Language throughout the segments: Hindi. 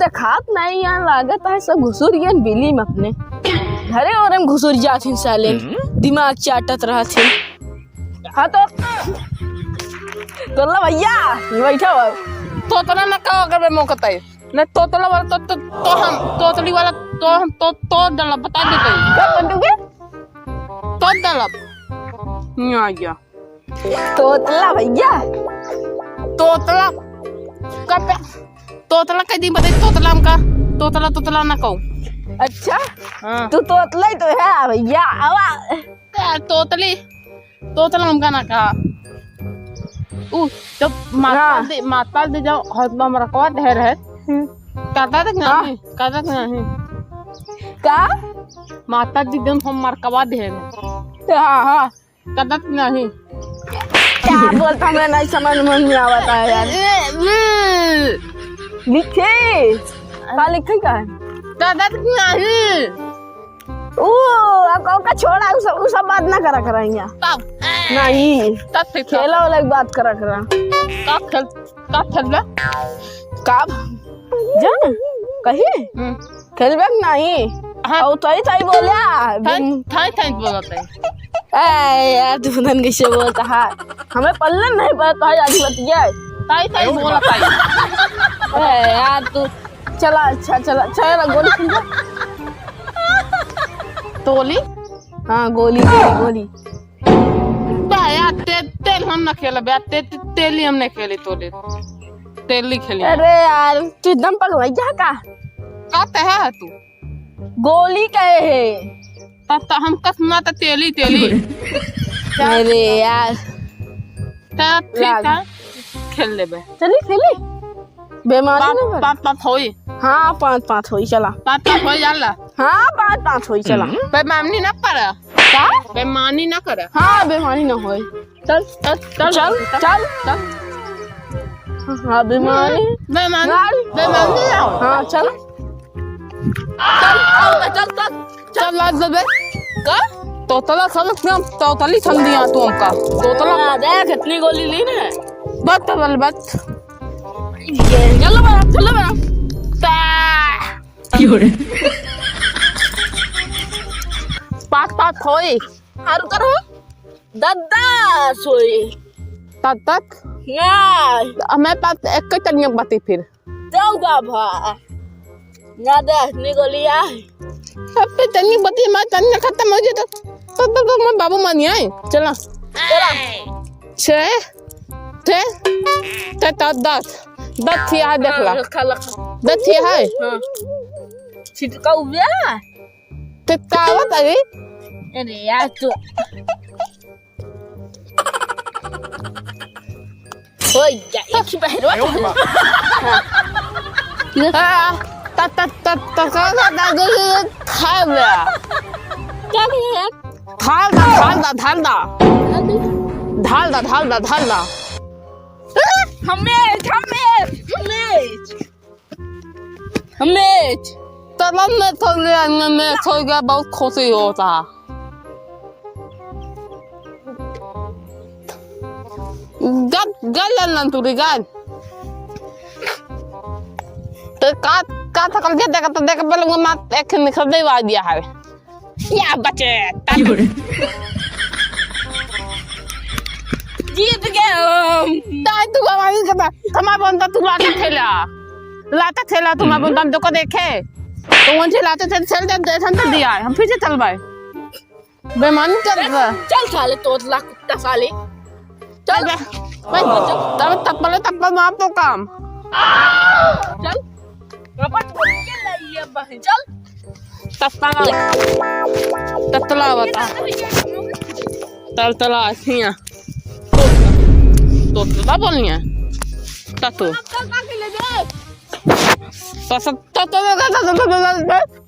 दिखात नहीं यहाँ लागत है सब घुसुर गए बिल्ली में अपने घरे और हम घुसुर जाते साले दिमाग चाटत रहते। हाँ तो ला भैया बैठा हुआ तोतला न का अगर मैं मौका है न तोतला वाला तो हम तोतली वाला तो हम तो डला बता देते क्या बनोगे तो डला आ गया तोतला भैया तोतला कब तोतला कई दिन बताई तोतला हमका तोतला ना कहूँ। अच्छा हाँ तू तोतला ही तो है भैया आवा तोतला हमका ना कहा जब माता दे जाओ हद में रखवा ढेर है काटा तक नहीं का माता जी दिन हम मरकवा ढेर हाँ हाँ काटा तक नहीं क्या बोलता मैं नहीं समझ में आवता है यार लिखे का लिखे का है काटा तक नहीं ओ का छोड़ा उस सब बात ना करा कराएंगे तब नहीं तब खेला वाला की बात करा करा का खेल कब जान कहीं खेलबे नहीं हाँ और तई बोला थाई बोलता है ए यार तू फंदन कैसे बोलता है हमें पल्ले नहीं पता है आधी बतिया थाई बोलता है ए यार तू चला अच्छा चला गोली खेल तोली हाँ गोली यार तेल हम ना खेला बे तेली हम नहीं खेली तोली तेली खेली। अरे यार तू एकदम पगला क्या का कहते है तू गोली कहे है तब तो हम कसना तो तेली अरे यार ठीक है खेल ले बे चली खेली बेमारी ना पाँच होई हाँ 5 होई चला 5 होई जाला हाँ 5 होई चला बेमानी ना करा का बेमानी ना करा हाँ बेमानी ना होई चल हाँ बेमानी बेमानी हाँ चल लाज दबे का तोतला समझ ना तोतली समझ दिया तू हमका तोतला देख कितनी गोली ली ना बस चलो बड़ा पाँच होई हारू करो दादा सोई तक यार हमें पास एक तनिया बाती फिर जाऊंगा भा ना दे इतनी गोली आ अब पे तनी बाती मैं तनिया खत्म हो जाए तो मैं बाबू मानिया चला 6 10 थी है देख ला 10 थी है हाँ छिटका उबिया ते कावत अरे अरे यार तू ओए या एक ही बहरवा ढाल दा हमें तब मैं थोड़े में सो गया बहुत खुशी होता गल ना तू गल तो का थकल गया देखा पहले वो मात एक निकल दे वा दिया है या बचे जीत गए ताई तू हमारी कथा हमारा बंदा तू लाता खेला तुम्हारा बंदा हम को देखे तो उनसे लाते थे चल दे दिया हम फिर से चल भाई बेमान चल साले तोतला कुत्ता साले चल तब मार तो काम चल रपट के लाइए बहन चल ततला बता तलतला हिया तो बोलनी है ततु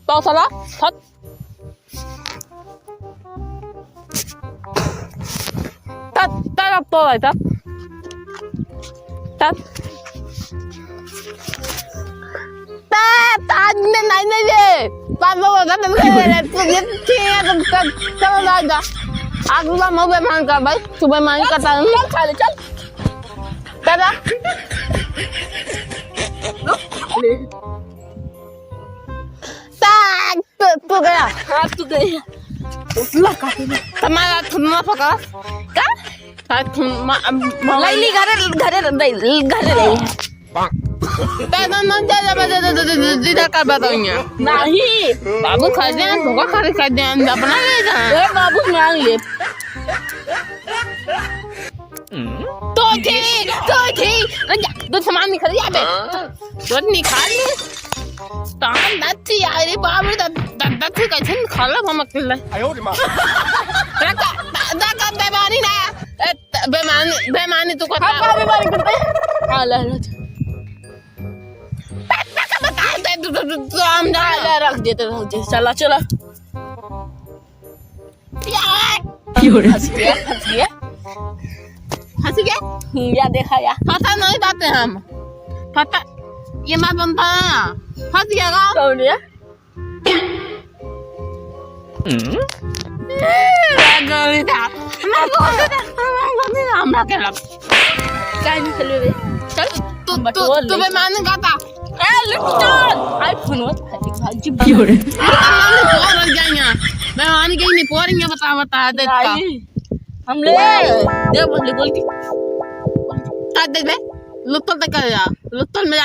तो सला थत तत तो है तत आज नहीं ये पापा को कहते हैं तू ये ठीक है तुम चलो जाएगा अगला मौके मान कर भाई सुबह मान करता हूँ चल चल दादा तू गया हाँ तू गई तुम्हारा थुम्मा पका का थुम्मा लैली घरे घरे घरे रही तेरा नाम दे कर बताइए नहीं बाबू खा दे भूखा खा दे अपना ले जा ए बाबू मांग ले तो तू सामान निकाल या बे तो निकाल ले तान दत्ती यार बाबू दत्ती कैसे निकाला हम अकेले रखा बेमानी ना बेमानी तू करता हाँ बीमारी करते हाँ ले बता दे तू हम जा रख देते चला चला हंस गया या देखा या पता नहीं जाते हम पता ये मत बनता फंस गया कौन है गली था हमरा के लग काय नहीं खेल रे चल तू बेमान गाता ए लिप्टन आईफोन वो जी बियोरे और जाएंगे बेमान के नहीं पोरेंगे बता दे हम ले दे बोल बोलती काट दे बे लुत्तल तक कर जा लुत्तल में जा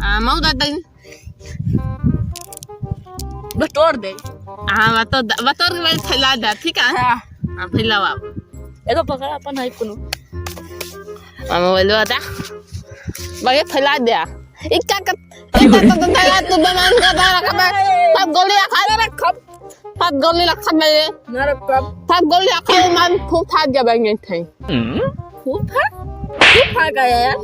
हां मऊ दादा बटोर दे हां बतौर के फैला दे ठीक है हां फैलाओ आप एगो पकड़ा अपन आईफोन मामा बोलो आता बागे फैला दे इक्का तो तू बेमान का दारा का सब गोली खा रखब सब गोली रखब मेरे ना रखब सब गोली रखब मन खूब खा जाबेंगे थे खूब खा गया यार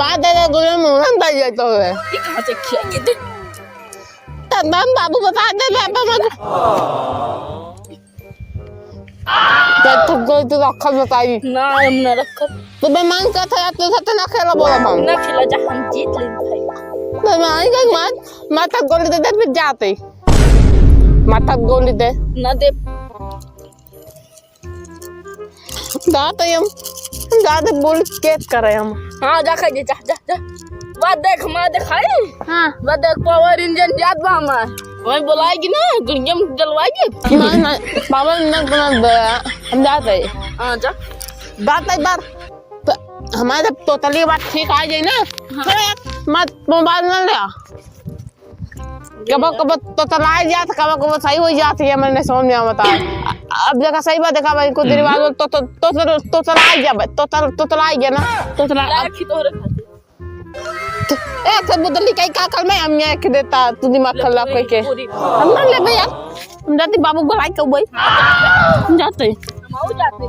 बाद दे गोली मुंह में दे तो है ये कहां से खिया दे तमाम बाबू बता दे बाबा मत तो गोली तो रखब बताई ना हम ना रखब तो बेमान का था तो सत ना खेला बोला हम ना खिला जा हम जीत ले भाई बेमान का माता गोली दे फिर जाते माता गोली दे ना दे दाते हम ज्यादा बोल केस करे हम हां जा खा जा जा जा बाद देख मां दिखाई हां बाद देख पावर इंजन याद बा हमार वही बुलाएगी ना गुड़ियम जलवाएगी ना बाबा ने बना दे हम जाते हां जा बात एक बार हमारे टोटली बात ठीक आ जाए ना फिर मत मोबाइल ना ले कब तो चलाए जाता कब सही हो जाती है मैंने समझ में बता अब जगह सही बात देखा भाई कुछ देर बाद तो चलाए जा तो चलाए गया ना तो चला लाखी तोरे एक सब बुदली कई का कल में हम ये देता तू दिमाग खला कोई के हम ना ले भैया हम जाते बाबू बुलाई के भाई हम जाते हम जाते